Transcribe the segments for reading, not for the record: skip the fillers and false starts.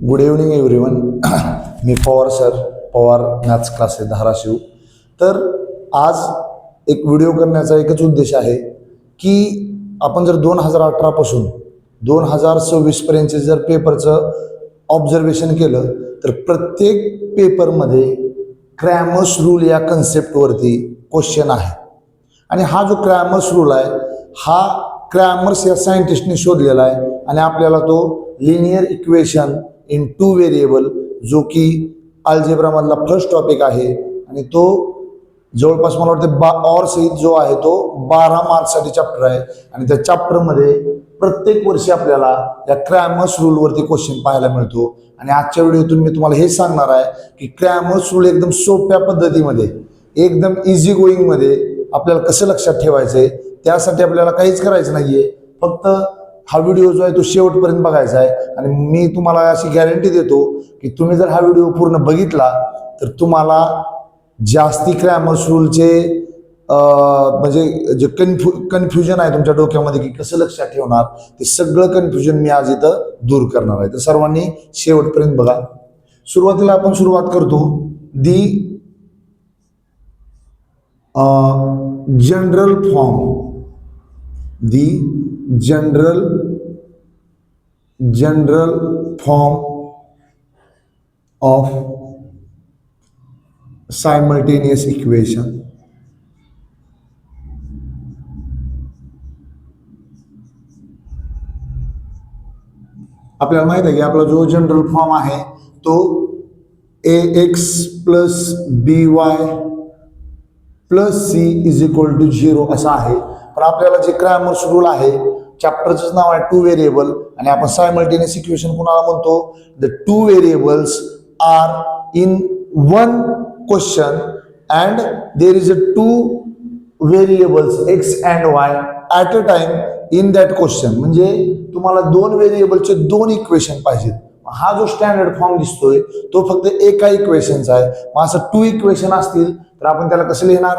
Good evening everyone. मी Pawar sir, Pawar maths classes Dharashiv. तर आज एक व्हिडिओ करण्याचा एकच उद्देश आहे की आपण जर 2018 पासून 2026 पर्यंतचे जर पेपरचं ऑब्झर्वेशन केलं तर प्रत्येक पेपरमध्ये क्रॅमर्स रूल या कन्सेप्टवरती क्वेश्चन आहे. आणि हा जो क्रॅमर्स रूल आहे हा क्रॅमर्स या सायंटिस्टने शोधलेला आहे आणि आपल्याला तो लिनियर इक्वेशन इन 2 व्हेरिएबल जो की अल्जेब्रामधला फर्स्ट टॉपिक आहे आणि तो जवळपास मला वाटतं ऑर सहित जो आहे तो 12 मार्क्ससाठी चॅप्टर आहे. आणि त्या चॅप्टरमध्ये प्रत्येक वर्षी आपल्याला या क्रॅमर्स रूलवरती क्वेश्चन पाहायला मिळतो. आणि आजच्या व्हिडिओतून मी तुम्हाला हे सांगणार आहे की क्रॅमर्स रूल एकदम सोप्या पद्धतीमध्ये, एकदम इझी गोईंगमध्ये आपल्याला कसं लक्षात ठेवायचं आहे. त्यासाठी आपल्याला काहीच करायचं नाहीये, फक्त हा व्हिडिओ जो आहे तो शेवटपर्यंत बघायचा आहे. आणि मी तुम्हाला अशी गॅरंटी देतो की तुम्ही जर हा व्हिडिओ पूर्ण बघितला तर तुम्हाला जास्ती क्रॅमर्स रूलचे म्हणजे जे कन्फ्युजन आहे तुमच्या डोक्यामध्ये की कसं लक्षात ठेवणार, ते सगळं कन्फ्युजन मी आज इथं दूर करणार आहे. तर सर्वांनी शेवटपर्यंत बघा. सुरुवातीला आपण सुरुवात करतो general form of simultaneous equation. आपल्याला माहित आहे की आपला जो जनरल फॉर्म आहे तो ax plus by plus c is equal to 0 असा आहे. पण आपल्याला जे क्रॅमर्स रूल आहे, चॅप्टरचं नाव आहे 2 व्हेरिएबल आणि आपण सायमल्टेनियस इक्वेशन कोणाला म्हणतो, the 2 variables are in one question and there is a 2 variables x and y at a time in that question. म्हणजे तुम्हाला 2 व्हेरिएबलचे 2 इक्वेशन पाहिजेत. हा जो स्टँडर्ड फॉर्म दिसतोय तो फक्त एका इक्वेशनचा आहे. मग असं 2 इक्वेशन असतील तर आपण त्याला कसं लिहिणार,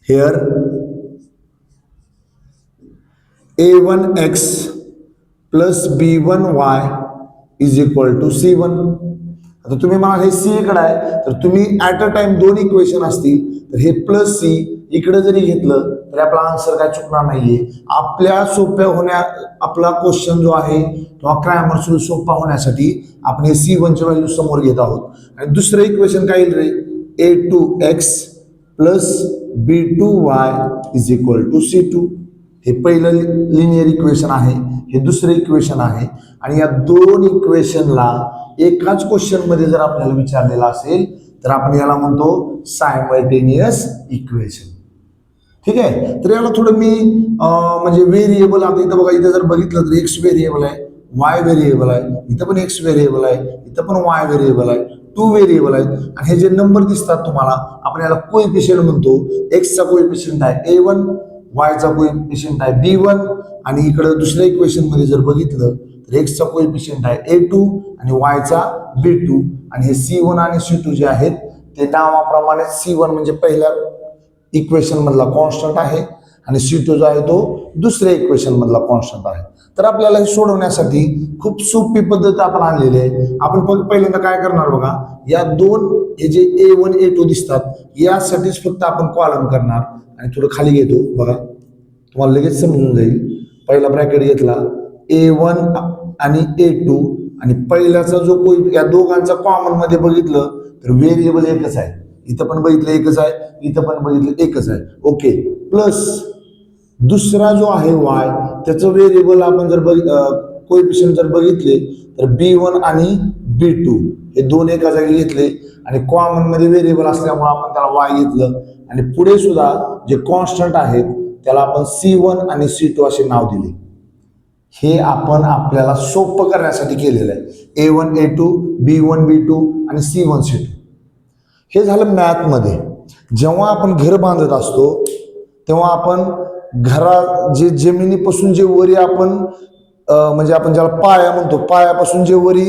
here a1x plus b1y is equal to c1. आता तुम्ही म्हणाल हे c इकडे आहे, तर तुम्ही ऍट अ टाइम 2 इक्वेशन असतील तर हे प्लस c इकडे जरी घेतलं तर आपला आन्सर काय चुकणार नाहीये. आपल्या आपला क्वेश्चन जो आहे तो क्रॅमर्स रूल सोपा होण्यासाठी आपण हे c1 ची व्हॅल्यू समोर घेत आहोत. आणि दुसरं इक्वेशन काय येईल रे, a2x plus b2y is equal to c2. हे पहिलं लिनियर इक्वेशन आहे, हे दुसरं इक्वेशन आहे. आणि या 2 इक्वेशनला एकाच क्वेश्चन मध्ये जर आपल्याला विचारलेला असेल तर आपण याला म्हणतो सायमल्टेनियस इक्वेशन. ठीक आहे. तर याला थोडं मी म्हणजे व्हेरिएबल, आता इथं बघा, इथं जर बघितलं तर x व्हेरिएबल आहे, y व्हेरिएबल आहे, इथं पण x व्हेरिएबल आहे, इथं पण y व्हेरिएबल आहे, 2 व्हेरिएबल आहेत. आणि हे जे नंबर दिसतात तुम्हाला, आपण याला कोएफिशियंट म्हणतो. x चा कोएफिशियंट आहे a1, y चा कोएफिशियंट आहे b1 आणि इकडे दुसऱ्या इक्वेशन मध्ये जर बघितलं तर x चा कोएफिशियंट आहे a2 आणि y चा b2. आणि हे c1 आणि c2 जे आहेत ते नावाप्रमाणे c1 म्हणजे पहिल्या इक्वेशन मधला कॉन्स्टंट आहे आणि c2 जो आहे तो दुसऱ्या इक्वेशन मधला कॉन्स्टंट आहे. तर आपल्याला हे सोडवण्यासाठी खूप सोपी पद्धत आपण आणलेली आहे. आपण पहिल्यांदा काय करणार बघा, या 2 हे जे a1 a2 दिसतात यासाठीच फक्त आपण कॉलम करणार आणि थोडं खाली घेतो बघा, तुम्हाला लगेच समजून जाईल. पहिला ब्रॅकेट घेतला a1 आणि a2 आणि पहिल्याचा जो कोई या दोघांचा कॉमन मध्ये बघितलं तर व्हेरिएबल एकच आहे. इथं पण बघितलं एकच आहे, इथं पण बघितलं एकच आहे. ओके. प्लस दुसरा जो आहे y, त्याचं व्हेरिएबल आपण जर कोएफिशियंट जर बघितले तर b1 आणि b2 हे 2 एका जागी घेतले आणि कॉमन मध्ये व्हेरिएबल असल्यामुळे आपण त्याला y घेतलं. आणि पुढे सुद्धा जे कॉन्स्टंट आहेत त्याला आपण c1 आणि c2 असे नाव दिले. हे आपण आपल्याला सोपं करण्यासाठी केलेलं आहे. a1 a2 b1 b2 आणि c1 c2. हे झालं मॅथ मध्ये. जेव्हा आपण घर बांधत असतो तेव्हा आपण जे जमिनीपासून जे वरी आपण म्हणजे आपण ज्याला पाया म्हणतो, पायापासून जे वरी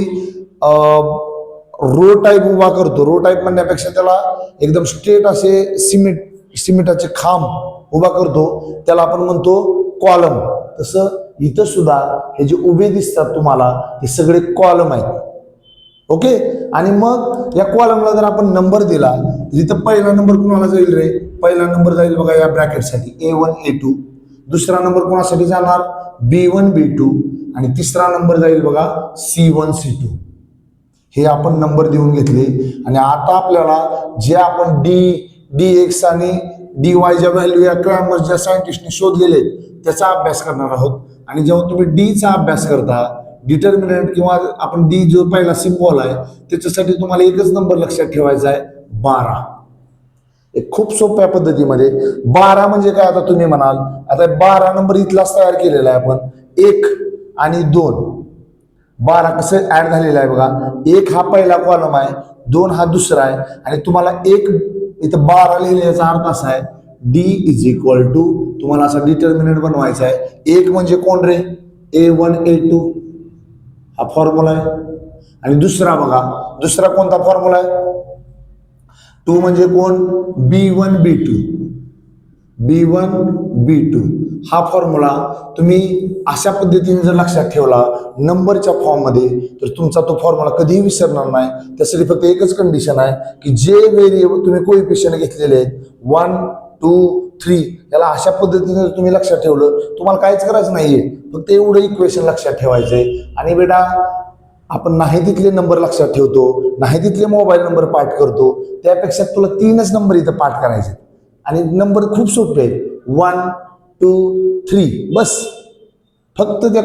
रो टाईप उभा करतो, रो टाईप म्हणण्यापेक्षा त्याला एकदम स्ट्रेट असे सिमेंटाचे खांब उभा करतो, त्याला आपण म्हणतो कॉलम. तसं इथं सुद्धा हे जे उभे दिसतात तुम्हाला ते सगळे कॉलम आहेत. ओके. आणि मग या कॉलमला जर आपण नंबर दिला तर इथं पहिला नंबर कुणाला जाईल रे? पहिला नंबर जाईल बघा या ब्रॅकेटसाठी A1 A2. दुसरा नंबर कोणासाठी जाणार? B1 B2. आणि तिसरा नंबर जाईल बघा C1 C2. हे आपण नंबर देऊन घेतले. आणि आता आपल्याला जे आपण dx आणि dy ज्या व्हॅल्यू या क्रॅमरच्या सायंटिस्टने शोधलेले त्याचा अभ्यास करणार आहोत. आणि जेव्हा तुम्ही d चा अभ्यास करता, डिटर्मिनंट किंवा आपण d जो पहिला सिम्बॉल आहे त्याच्यासाठी तुम्हाला एकच नंबर लक्षात ठेवायचा आहे 12. एक खूप सोप्या पद्धतीमध्ये 12 म्हणजे काय? आता तुम्ही म्हणाल आता 12 नंबर इथलाच तयार केलेला आहे आपण. 1 आणि 2 12 कसं ऍड झालेलं आहे बघा. 1 हा पहिला कॉलम आहे, 2 हा दुसरा आहे. आणि तुम्हाला 1 इथं 12 लिहिले याचा अर्थ असा आहे d इज इक्वल टू तुम्हाला असा डिटर्मिनंट बनवायचा आहे. 1 म्हणजे कोण रे? A1 A2 हा फॉर्म्युला आहे. आणि दुसरा बघा, दुसरा कोणता फॉर्म्युला आहे? 2 म्हणजे कोण? B1 B2. B1 B2 हा फॉर्म्युला तुम्ही अशा पद्धतीने जर लक्षात ठेवला नंबरच्या फॉर्म मध्ये तर तुमचा तो फॉर्म्युला कधीही विसरणार नाही. त्यासाठी फक्त एकच कंडिशन आहे की जे व्हेरिएबल तुम्ही कोएफिशियंट घेतलेले आहेत 1 2 3 याला अशा पद्धतीने जर तुम्ही लक्षात ठेवलं तुम्हाला काहीच करायचं नाहीये. फक्त एवढं इक्वेशन लक्षात ठेवायचंय. आणि बेटा आपण नाही तिथले नंबर लक्षात ठेवतो, नाही तिथले मोबाईल नंबर पाठ करतो, त्यापेक्षा तुला 3च नंबर इथं पाठ करायचे. आणि नंबर खूप सोपे आहेत 1 2 3 बस. फक्त त्या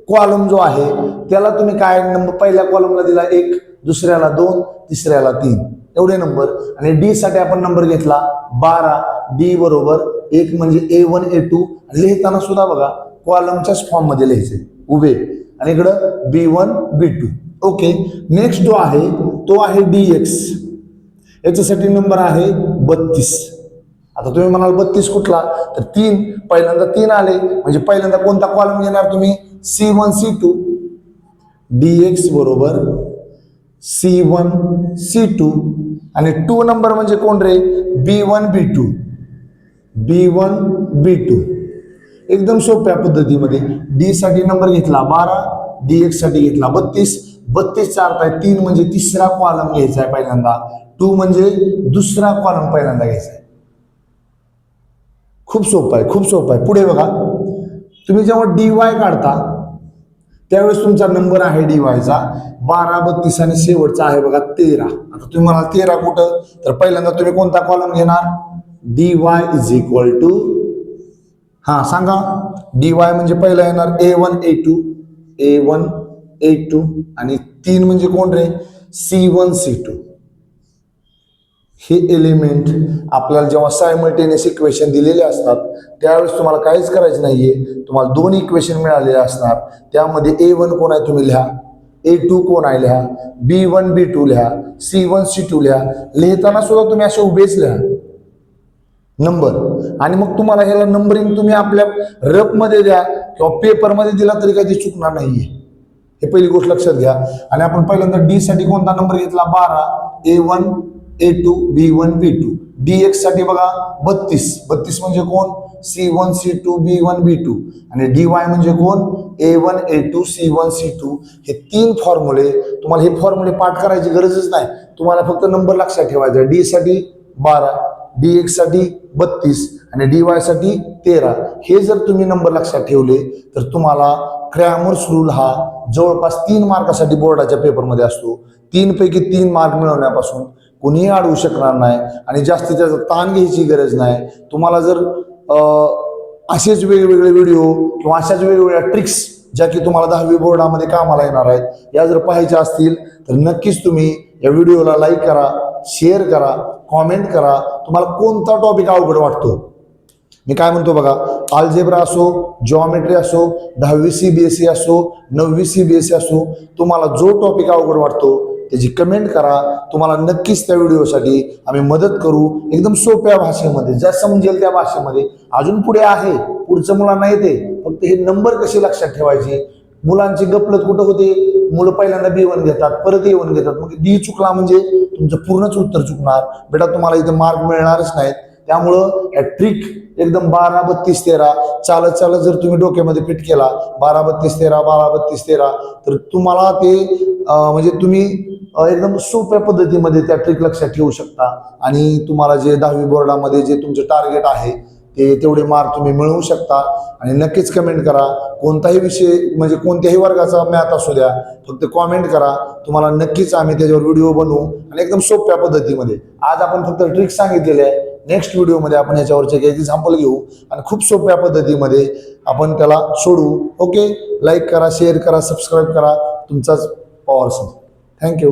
कॉलम जो आहे त्याला तुम्ही काय नंबर पहिल्या कॉलमला दिला 1, दुसऱ्याला 2, तिसऱ्याला 3 एवढे नंबर. आणि डी साठी आपण नंबर घेतला 12. डी बरोबर 1 म्हणजे A1 A2. लिहिताना सुद्धा बघा कॉलमच्याच फॉर्म मध्ये लिहायचे उभे. आणि इकडं B1 B2. ओके. नेक्स्ट जो आहे तो आहे dx. याच्यासाठी नंबर आहे 32. आता तुम्ही म्हणाल 32 कुठला? तर 3 पहिल्यांदा 3 आले म्हणजे पहिल्यांदा कोणता कॉलम घेणार तुम्ही? C1 C2. dx बरोबर C1 C2. आणि 2 नंबर म्हणजे कोण रे? B1 B2. B1 B2. एकदम सोप्या पद्धतीमध्ये डी साठी नंबर घेतला 12, dx साठी घेतला 32. 32 चा अर्थ आहे 3 म्हणजे तिसरा कॉलम घ्यायचा आहे पहिल्यांदा, 2 म्हणजे दुसरा कॉलम पहिल्यांदा घ्यायचा आहे. खूप सोपं आहे, खूप सोपं आहे. पुढे बघा, तुम्ही जेव्हा dy काढता त्यावेळेस तुमचा नंबर आहे dy चा 12, 32 आणि शेवटचा आहे बघा 13. आता तुम्ही म्हणाल 13 कुठं? तर पहिल्यांदा तुम्ही कोणता कॉलम घेणार? dy इज इक्वल टू हा सांगा. dy म्हणजे पहिला येणार A1 A2. A1 A2 आणि 3 म्हणजे कोण रे? C1 C2. हे एलिमेंट आपल्याला जेव्हा सायमल्टेनियस इक्वेशन दिलेले असतात त्यावेळेस तुम्हाला काहीच करायचं नाहीये. तुम्हाला 2 इक्वेशन मिळालेले असणार. त्यामध्ये A1 कोण आहे तुम्ही लिहा, A2 कोण आहे लिहा, B1 B2 लिहा, C1 C2 लिहा. लिहिताना सुद्धा तुम्ही असे उभेच लिहा नंबर. आणि मग तुम्हाला ह्याला नंबरिंग तुम्ही आपल्या रफ मध्ये द्या किंवा पेपर मध्ये दिला तरी काही चुकणार नाहीये. हे पहिली गोष्ट लक्षात घ्या. आणि आपण पहिल्यांदा डी साठी कोणता नंबर घेतला? 12. A1 A2 B1 B2. dx साठी बघा 32. 32 म्हणजे कोण? C1 C2 B1 B2. आणि dy म्हणजे कोण? A1 A2 C1 C2. हे 3 फॉर्म्युले तुम्हाला हे फॉर्म्युले पाठ करायची गरजच नाही. तुम्हाला फक्त नंबर लक्षात ठेवायचा. डी साठी 12, dx साठी 32 आणि dy साठी 13. हे जर तुम्ही नंबर लक्षात ठेवले तर तुम्हाला क्रॅमर्स रूल हा जवळपास 3 मार्कासाठी बोर्डाच्या पेपरमध्ये असतो. 3 पैकी 3 मार्क मिळवण्यापासून कोणीही अडवू शकणार नाही. आणि जास्तीत जास्त ताण घ्यायची गरज नाही. तुम्हाला जर असेच वेगवेगळे व्हिडिओ किंवा अशाच वेगवेगळ्या ट्रिक्स ज्या की तुम्हाला 10वी बोर्डामध्ये कामाला येणार आहेत या जर पाहायच्या असतील तर नक्कीच तुम्ही या व्हिडिओला लाईक करा, शेअर करा, कॉमेंट करा. तुम्हाला कोणता टॉपिक अवघड वाटतो? मी काय म्हणतो बघा, अल्जेब्रा असो, जॉमेट्री असो, 10वी CBSE असो, 9वी CBSE असो, तुम्हाला जो टॉपिक अवघड वाटतो त्याची कमेंट करा. तुम्हाला नक्कीच त्या व्हिडिओसाठी आम्ही मदत करू. एकदम सोप्या भाषेमध्ये, ज्या समजेल त्या भाषेमध्ये. अजून पुढे आहे, पुढचं मुलांना येते, फक्त हे नंबर कसे लक्षात ठेवायचे. मुलांची गपलत कुठं होते? मुलं पहिल्यांदा B1 घेतात, परत A1 घेतात. मग D चुकला म्हणजे तुमचं पूर्णच उत्तर चुकणार. बेटा तुम्हाला इथे मार्क मिळणारच नाहीत. त्यामुळं या ट्रिक एकदम 12 32 13 चालत चालत जर तुम्ही डोक्यामध्ये फिट केला 12 32 13 12 32 13 तर तुम्हाला ते म्हणजे तुम्ही एकदम सोप्या पद्धतीमध्ये त्या ट्रिक लक्षात ठेवू शकता आणि तुम्हाला जे 10वी बोर्डामध्ये जे तुमचं टार्गेट आहे ते तेवढे मार्क तुम्ही मिळवू शकता. आणि नक्कीच कमेंट करा, कोणताही विषय म्हणजे कोणत्याही वर्गाचा मॅथ असू द्या, फक्त कॉमेंट करा, तुम्हाला नक्कीच आम्ही त्याच्यावर व्हिडिओ बनवू आणि एकदम सोप्या पद्धतीमध्ये. आज आपण फक्त ट्रिक सांगितलेले आहे, नेक्स्ट व्हिडिओमध्ये आपण याच्यावरचे काही एक्झाम्पल घेऊ आणि खूप सोप्या पद्धतीमध्ये आपण त्याला सोडवू. ओके, लाईक करा, शेअर करा, सबस्क्राईब करा. तुमचाच पॉवर सर. थँक्यू.